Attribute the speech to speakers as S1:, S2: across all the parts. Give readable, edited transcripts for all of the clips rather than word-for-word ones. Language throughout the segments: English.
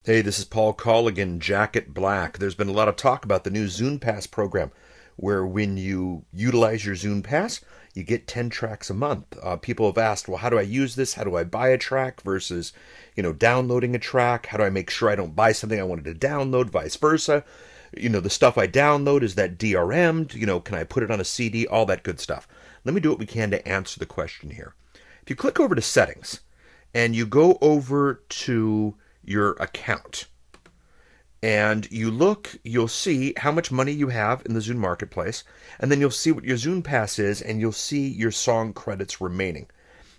S1: Hey, this is Paul Colligan, Jacket Black. There's been a lot of talk about the new Zune Pass program, where when you utilize your Zune Pass, you get 10 tracks a month. People have asked, well, how do I use this? How do I buy a track versus, downloading a track? How do I make sure I don't buy something I wanted to download, vice versa? The stuff I download, is that DRM'd? Can I put it on a CD? All that good stuff. Let me do what we can to answer the question here. If you click over to Settings, and you go over to your account and you look, you'll see how much money you have in the Zune Marketplace, and then you'll see what your Zune Pass is, and you'll see your song credits remaining.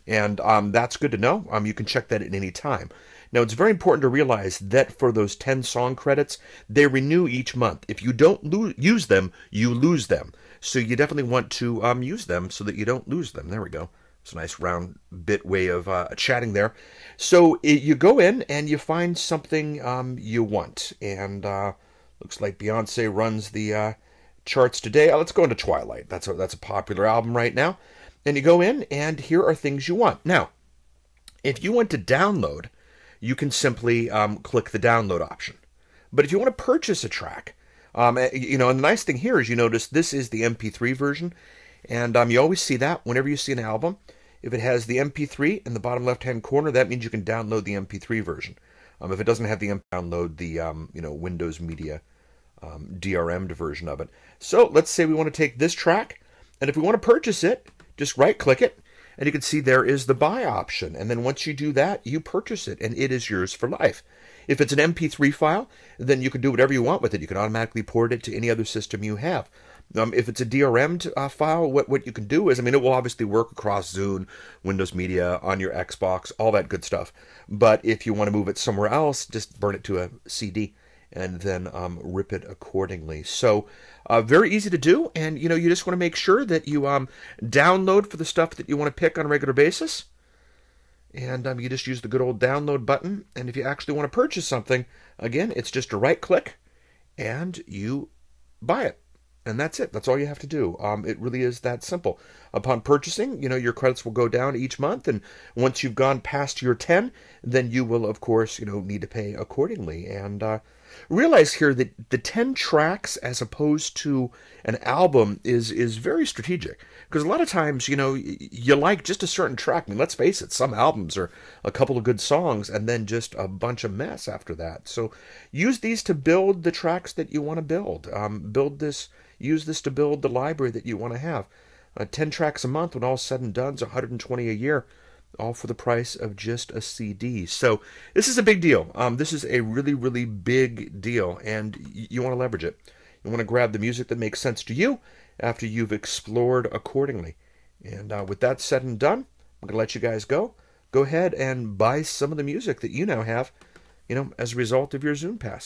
S1: And that's good to know. You can check that at any time. Now, it's very important to realize that for those 10 song credits, they renew each month. If you don't use them, you lose them. So you definitely want to use them so that you don't lose them. There we go. It's a nice round bit way of chatting there. So you go in and you find something you want. And looks like Beyonce runs the charts today. Let's go into Twilight. That's a popular album right now. And you go in and here are things you want. Now, if you want to download, you can simply click the download option. But if you want to purchase a track, and the nice thing here is you notice this is the MP3 version. And you always see that whenever you see an album. If it has the MP3 in the bottom left-hand corner, that means you can download the MP3 version. If it doesn't have the download the Windows Media DRM'd version of it. So let's say we want to take this track, and if we want to purchase it, just right-click it, and you can see there is the buy option. And then once you do that, you purchase it, and it is yours for life. If it's an MP3 file, then you can do whatever you want with it. You can automatically port it to any other system you have. If it's a DRM'd file, what you can do is, it will obviously work across Zune, Windows Media, on your Xbox, all that good stuff. But if you want to move it somewhere else, just burn it to a CD and then rip it accordingly. So very easy to do, and you just want to make sure that you download for the stuff that you want to pick on a regular basis. And you just use the good old download button. And if you actually want to purchase something, again, it's just a right click and you buy it. And that's it. That's all you have to do. It really is that simple. Upon purchasing, your credits will go down each month. And once you've gone past your 10, then you will, of course, need to pay accordingly. And realize here that the 10 tracks as opposed to an album is very strategic. Because a lot of times, you like just a certain track. Let's face it, some albums are a couple of good songs and then just a bunch of mess after that. So use these to build the tracks that you want to build. Use this to build the library that you want to have. 10 tracks a month, when all's said and done, is 120 a year, all for the price of just a CD. So this is a big deal. This is a really, really big deal, and you want to leverage it. You want to grab the music that makes sense to you after you've explored accordingly. And with that said and done, I'm going to let you guys go. Go ahead and buy some of the music that you now have, as a result of your Zune Pass.